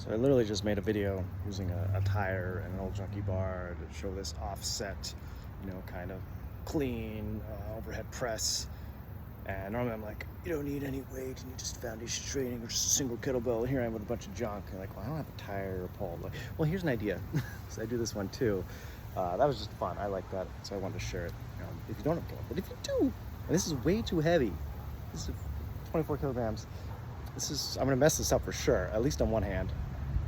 So I literally just made a video using a tire and an old junkie bar to show this offset, kind of clean overhead press. And normally I'm like, you don't need any weight, and you just foundation training or just a single kettlebell. Here I am with a bunch of junk. And like, well, I don't have a tire or a pole. Like, well, here's an idea. So I do this one too. That was just fun. I like that, so I wanted to share it. If you don't have a kettlebell, but if you do, and this is way too heavy. This is 24 kilograms. I'm gonna mess this up for sure, at least on one hand.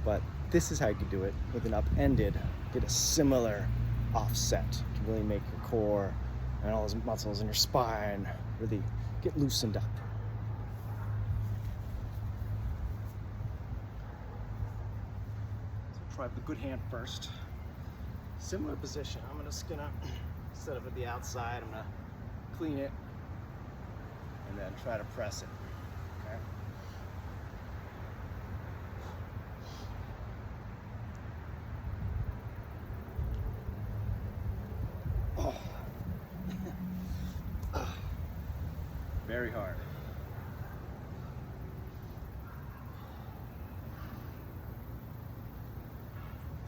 But this is how you can do it with an upended. Get a similar offset. You can really make your core and all those muscles in your spine really get loosened up. So try the good hand first. Similar position. I'm just gonna set up at the outside. I'm gonna clean it and then try to press it. Okay. Very hard.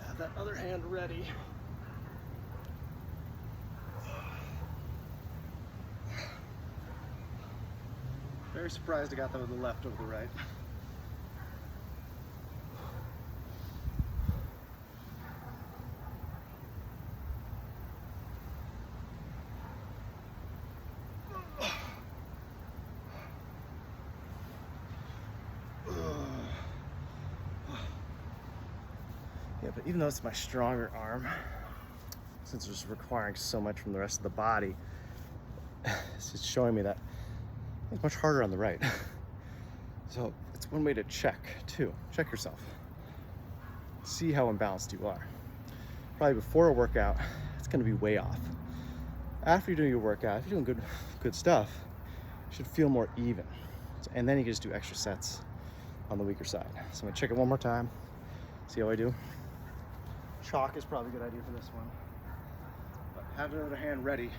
Have that other hand ready. Very surprised I got that with the left over the right. Yeah, but even though it's my stronger arm, since it's requiring so much from the rest of the body, it's just showing me that it's much harder on the right. So it's one way to check too. Check yourself. See how imbalanced you are. Probably before a workout, it's gonna be way off. After you're doing your workout, if you're doing good stuff, you should feel more even. And then you can just do extra sets on the weaker side. So I'm gonna check it one more time, see how I do. Chalk is probably a good idea for this one. But have the other hand ready.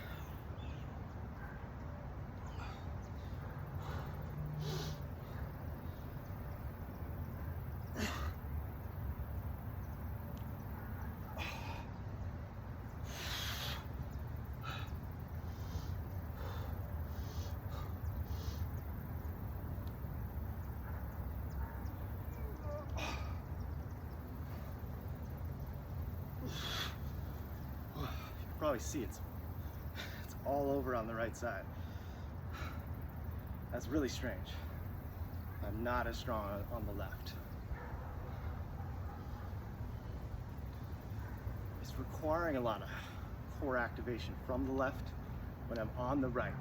Probably see it's all over on the right side. That's really strange. I'm not as strong on the left. It's requiring a lot of core activation from the left when I'm on the right.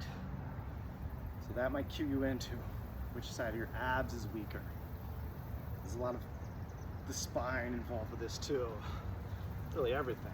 So that might cue you into which side of your abs is weaker. There's a lot of the spine involved with this too. Really everything.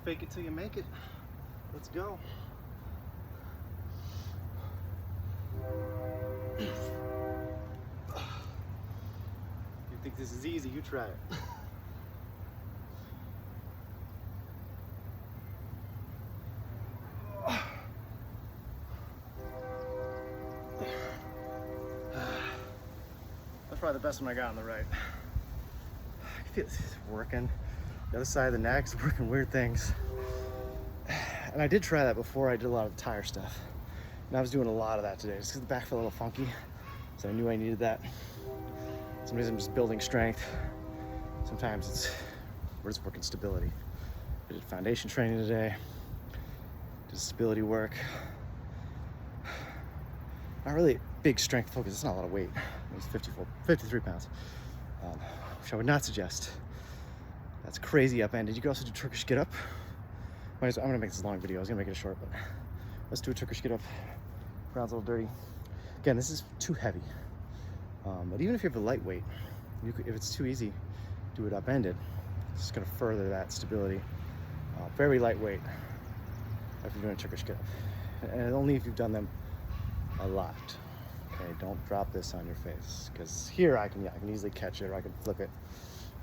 Fake it till you make it. Let's go. If you think this is easy, you try it. That's probably the best one I got on the right. I can feel it's working. The other side of the neck's working weird things. And I did try that before I did a lot of the tire stuff. And I was doing a lot of that today just because the back felt a little funky. So I knew I needed that. Sometimes I'm just building strength. Sometimes we're just working stability. I did foundation training today. Did stability work. Not really big strength focus. It's not a lot of weight. It's 53 pounds. Which I would not suggest. That's crazy upended. You can also do Turkish get up. I'm gonna make this a long video. I was gonna make it a short, but let's do a Turkish get up. Ground's a little dirty. Again, this is too heavy. But even if you have a lightweight, if it's too easy, do it upended. It's just gonna further that stability. Very lightweight if you're doing Turkish get up. And only if you've done them a lot. Okay, don't drop this on your face, because here I can easily catch it, or I can flip it,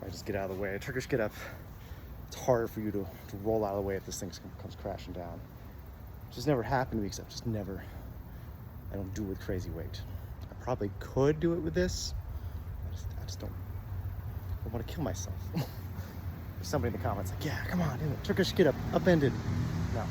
or I just get out of the way. A Turkish get up, it's harder for you to roll out of the way if this thing comes crashing down. It's just never happened to me, because I don't do it with crazy weight. I probably could do it with this. I just don't want to kill myself. There's somebody in the comments like, yeah, come on, do it. Turkish get up, upended. No.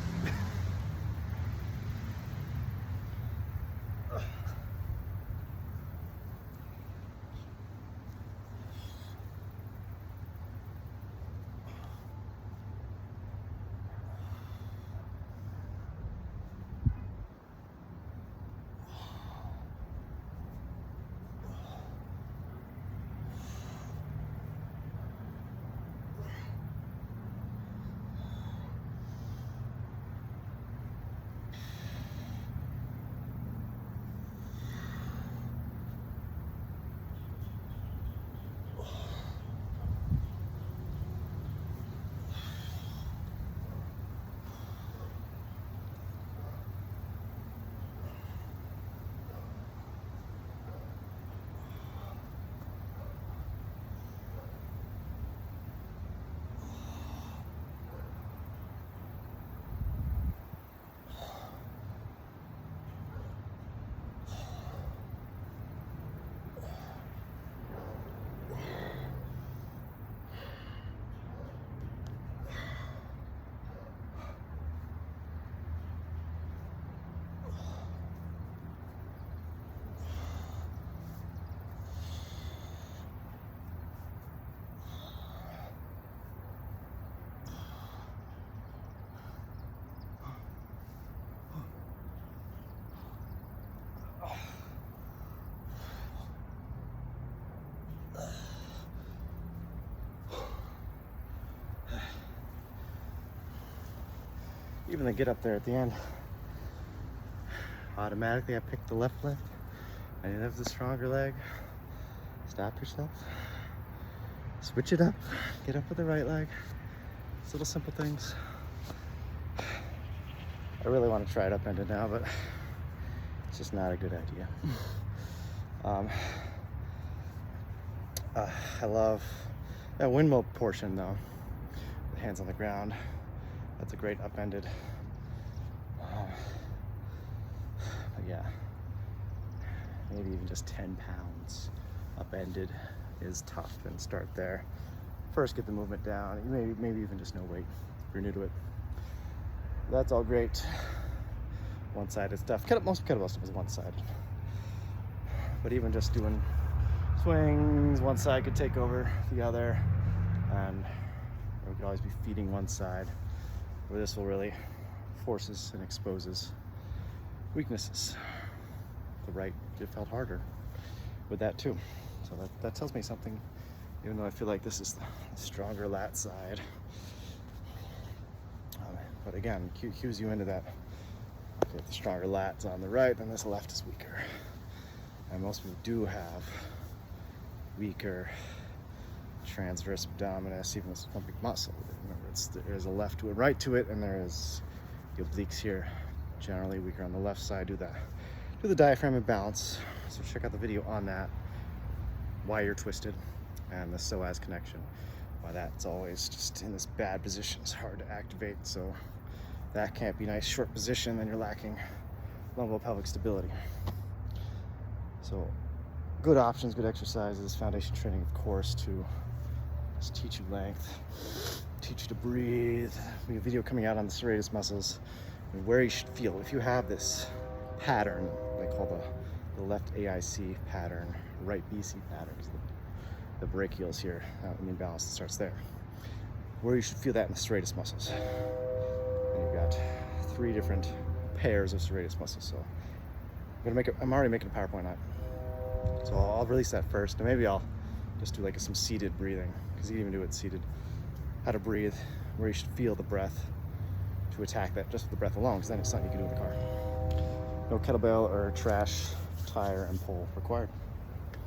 Even the get up there at the end, automatically I picked the left leg. I didn't have the stronger leg. Stop yourself. Switch it up. Get up with the right leg. It's little simple things. I really want to try it upended now, but it's just not a good idea. I love that windmill portion though. The hands on the ground. That's a great upended. But yeah, maybe even just 10 pounds upended is tough, and start there. First, get the movement down. Maybe even just no weight if you're new to it. That's all great. One-sided stuff. Most kettlebell stuff is one-sided. But even just doing swings, one side could take over the other, and we could always be feeding one side. Where this will really forces and exposes weaknesses. The right, it felt harder with that too. So that tells me something, even though I feel like this is the stronger lat side. But again, cues you into that. Okay, if the stronger lat's on the right, then this left is weaker. And most people do have weaker transverse abdominis, even this pumping muscle. Remember, there's a left to it, right to it, and there is the obliques here, generally weaker on the left side. Do the diaphragm imbalance. So check out the video on that, why you're twisted, and the psoas connection, why that's always just in this bad position. It's hard to activate, so that can't be nice short position, then you're lacking lumbo-pelvic stability. So good options, good exercises, foundation training, of course, to just teach you length, teach you to breathe. We have a video coming out on the serratus muscles and where you should feel. If you have this pattern, they call the left AIC pattern, right BC pattern, the brachials here, in the imbalance that starts there. Where you should feel that in the serratus muscles. And you've got 3 different pairs of serratus muscles. So I'm already making a PowerPoint on it. So I'll release that first, and maybe I'll just do like some seated breathing, because you can even do it seated. How to breathe, where you should feel the breath to attack that just with the breath alone, because then it's something you can do in the car. No kettlebell or trash, tire, and pole required.